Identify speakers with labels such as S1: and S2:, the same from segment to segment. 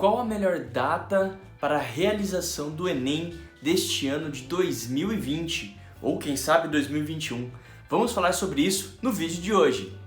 S1: qual a melhor data para a realização do Enem deste ano de 2020 ou quem sabe 2021? Vamos falar sobre isso no vídeo de hoje.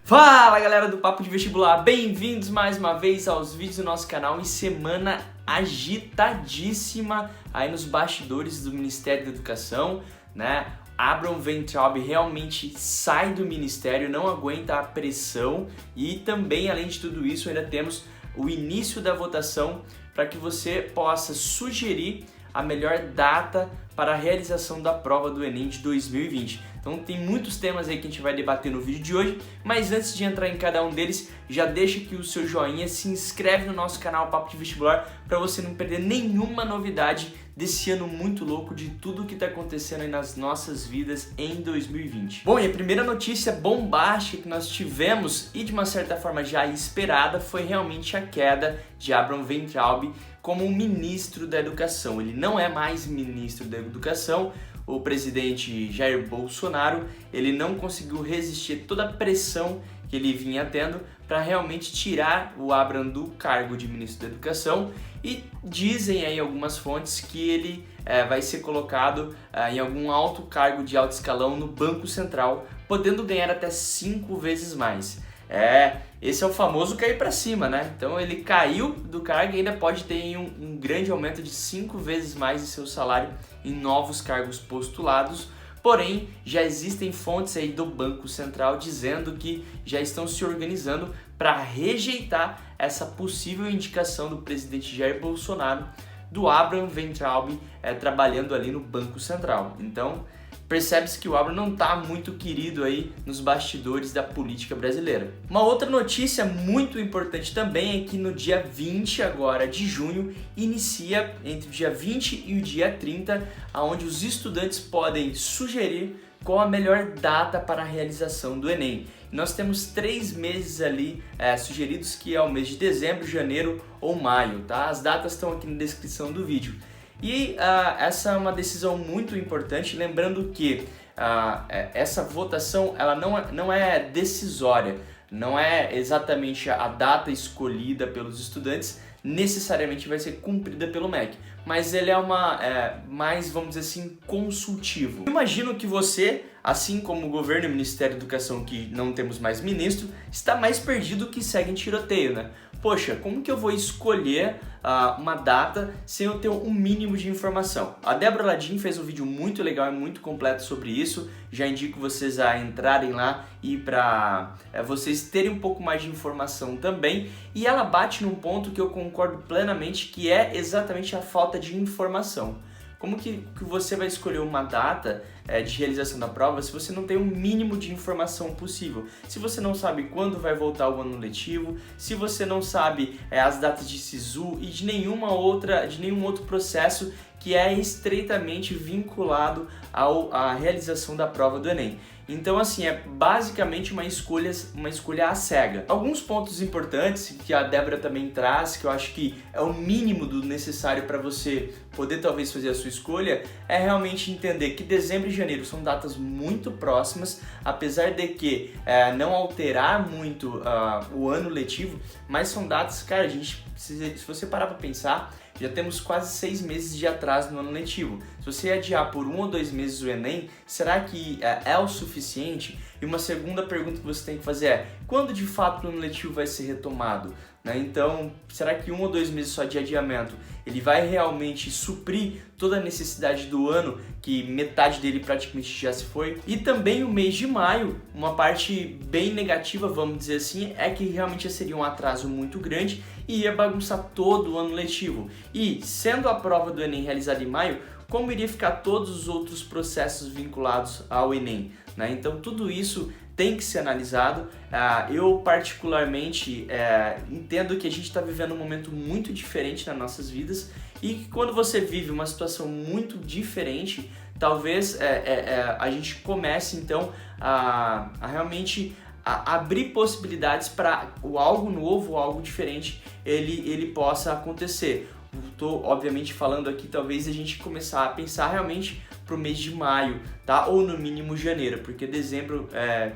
S1: Fala galera do Papo de Vestibular, bem-vindos mais uma vez aos vídeos do nosso canal em semana agitadíssima aí nos bastidores do Ministério da Educação, né? Abraham Weintraub realmente sai do Ministério, não aguenta a pressão e também, além de tudo isso, ainda temos o início da votação para que você possa sugerir a melhor data para a realização da prova do Enem de 2020. Então tem muitos temas aí que a gente vai debater no vídeo de hoje, mas antes de entrar em cada um deles, já deixa aqui o seu joinha, se inscreve no nosso canal Papo de Vestibular para você não perder nenhuma novidade desse ano muito louco de tudo que está acontecendo aí nas nossas vidas em 2020. Bom, e a primeira notícia bombástica que nós tivemos e de uma certa forma já esperada foi realmente a queda de Abraham Weintraub como ministro da Educação. Ele não é mais ministro da Educação. O presidente Jair Bolsonaro, ele não conseguiu resistir toda a pressão que ele vinha tendo para realmente tirar o Abraham do cargo de ministro da Educação e dizem aí algumas fontes que ele vai ser colocado em algum alto cargo de alto escalão no Banco Central, podendo ganhar até 5 vezes mais. Esse é o famoso cair para cima, né? Então ele caiu do cargo e ainda pode ter um grande aumento de 5 vezes mais em seu salário em novos cargos postulados. Porém, já existem fontes aí do Banco Central dizendo que já estão se organizando para rejeitar essa possível indicação do presidente Jair Bolsonaro do Abraham Weintraub trabalhando ali no Banco Central. Então, percebe-se que o Abraham não está muito querido aí nos bastidores da política brasileira. Uma outra notícia muito importante também é que no dia 20 agora de junho inicia entre o dia 20 e o dia 30, onde os estudantes podem sugerir qual a melhor data para a realização do Enem. Nós temos 3 meses ali sugeridos, que é o mês de dezembro, janeiro ou maio, tá? As datas estão aqui na descrição do vídeo. E essa é uma decisão muito importante, lembrando que essa votação ela não é decisória, não é exatamente a data escolhida pelos estudantes, necessariamente vai ser cumprida pelo MEC, mas ele é mais, vamos dizer assim, consultivo. Imagino que você, assim como o governo e o Ministério da Educação, que não temos mais ministro, está mais perdido que segue em tiroteio, né? Poxa, como que eu vou escolher uma data sem eu ter um mínimo de informação? A Débora Ladim fez um vídeo muito legal e muito completo sobre isso. Já indico vocês a entrarem lá e para vocês terem um pouco mais de informação também. E ela bate num ponto que eu concordo plenamente, que é exatamente a falta de informação. Como que você vai escolher uma data de realização da prova se você não tem o mínimo de informação possível? Se você não sabe quando vai voltar o ano letivo, se você não sabe as datas de SISU e de nenhum outro processo que é estreitamente vinculado à realização da prova do Enem. Então, assim, é basicamente uma escolha à cega. Alguns pontos importantes que a Débora também traz, que eu acho que é o mínimo do necessário para você poder talvez fazer a sua escolha, é realmente entender que dezembro e janeiro são datas muito próximas, apesar de que não alterar muito o ano letivo, mas são datas, cara, se você parar para pensar, já temos quase 6 meses de atraso no ano letivo. Se você adiar por 1 ou 2 meses o Enem, será que é o suficiente? E uma segunda pergunta que você tem que fazer é: quando de fato o ano letivo vai ser retomado? Então, será que 1 ou 2 meses só de adiamento ele vai realmente suprir toda a necessidade do ano, que metade dele praticamente já se foi? E também o mês de maio, uma parte bem negativa, vamos dizer assim, é que realmente seria um atraso muito grande e ia bagunçar todo o ano letivo. E sendo a prova do Enem realizada em maio, como iria ficar todos os outros processos vinculados ao Enem? Então tudo isso tem que ser analisado. Eu particularmente entendo que a gente está vivendo um momento muito diferente nas nossas vidas e que quando você vive uma situação muito diferente, talvez a gente comece então a realmente abrir possibilidades para algo novo, algo diferente, ele possa acontecer. Estou obviamente falando aqui, talvez a gente começar a pensar realmente para o mês de maio, tá? Ou no mínimo janeiro, porque dezembro,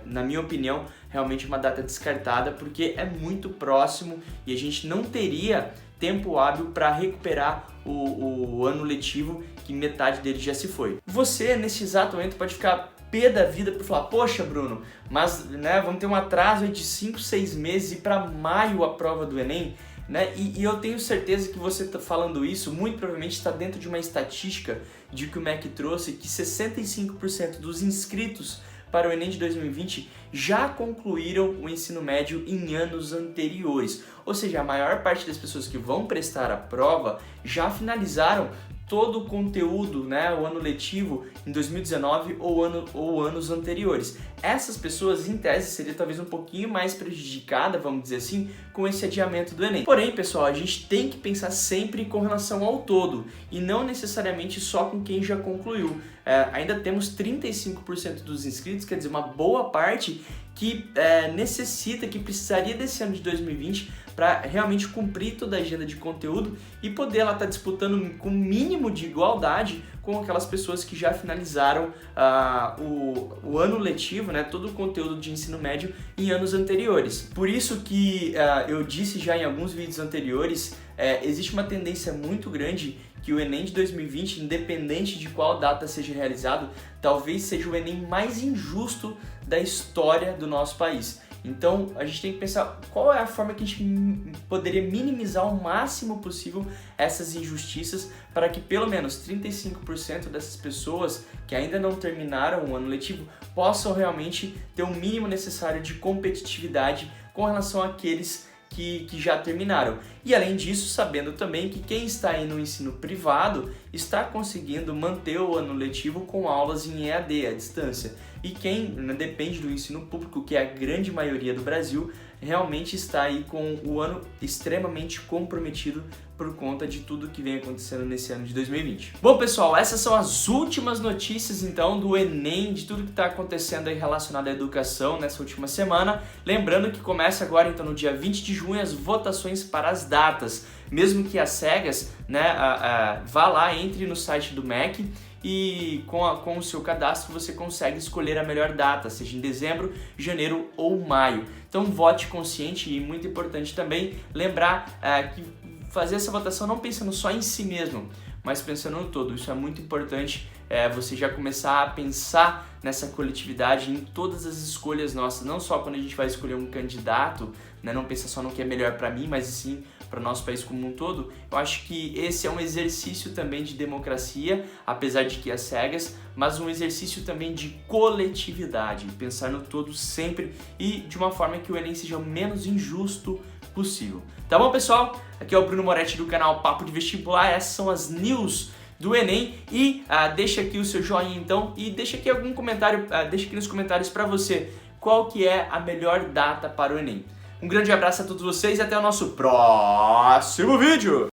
S1: na minha opinião, realmente é uma data descartada, porque é muito próximo e a gente não teria tempo hábil para recuperar o ano letivo, que metade dele já se foi. Você, nesse exato momento, pode ficar pé da vida por falar, poxa Bruno, mas né, vamos ter um atraso de 5, 6 meses e para maio a prova do Enem, né? E eu tenho certeza que você está falando isso, muito provavelmente está dentro de uma estatística de que o MEC trouxe, que 65% dos inscritos para o Enem de 2020 já concluíram o ensino médio em anos anteriores. Ou seja, a maior parte das pessoas que vão prestar a prova já finalizaram todo o conteúdo, né, o ano letivo em 2019 ou anos anteriores. Essas pessoas, em tese, seria talvez um pouquinho mais prejudicada, vamos dizer assim, com esse adiamento do Enem. Porém, pessoal, a gente tem que pensar sempre com relação ao todo e não necessariamente só com quem já concluiu. Ainda temos 35% dos inscritos, quer dizer, uma boa parte que necessita, que precisaria desse ano de 2020 para realmente cumprir toda a agenda de conteúdo e poder ela estar disputando com o mínimo de igualdade com aquelas pessoas que já finalizaram o ano letivo, né, todo o conteúdo de ensino médio em anos anteriores. Por isso que eu disse já em alguns vídeos anteriores, existe uma tendência muito grande que o Enem de 2020, independente de qual data seja realizado, talvez seja o Enem mais injusto da história do nosso país. Então a gente tem que pensar qual é a forma que a gente poderia minimizar o máximo possível essas injustiças para que pelo menos 35% dessas pessoas que ainda não terminaram o ano letivo possam realmente ter o mínimo necessário de competitividade com relação àqueles que já terminaram. E além disso, sabendo também que quem está aí no ensino privado está conseguindo manter o ano letivo com aulas em EAD, à distância. E quem depende do ensino público, que é a grande maioria do Brasil, realmente está aí com o ano extremamente comprometido por conta de tudo que vem acontecendo nesse ano de 2020. Bom, pessoal, essas são as últimas notícias, então, do Enem, de tudo que está acontecendo aí relacionado à educação nessa última semana. Lembrando que começa agora, então, no dia 20 de junho, as votações para as datas. Mesmo que às cegas, né, vá lá, entre no site do MEC e com o seu cadastro você consegue escolher a melhor data, seja em dezembro, janeiro ou maio. Então vote consciente e muito importante também lembrar que fazer essa votação não pensando só em si mesmo, mas pensando no todo. Isso é muito importante, você já começar a pensar nessa coletividade em todas as escolhas nossas, não só quando a gente vai escolher um candidato, né, não pensa só no que é melhor para mim, mas sim para o nosso país como um todo. Eu acho que esse é um exercício também de democracia, apesar de que é cegas, mas um exercício também de coletividade, pensar no todo sempre e de uma forma que o Enem seja o menos injusto possível. Tá bom, pessoal? Aqui é o Bruno Moretti do canal Papo de Vestibular, essas são as news do Enem e deixa aqui o seu joinha então e deixa aqui algum comentário, deixa aqui nos comentários para você qual que é a melhor data para o Enem. Um grande abraço a todos vocês e até o nosso próximo vídeo!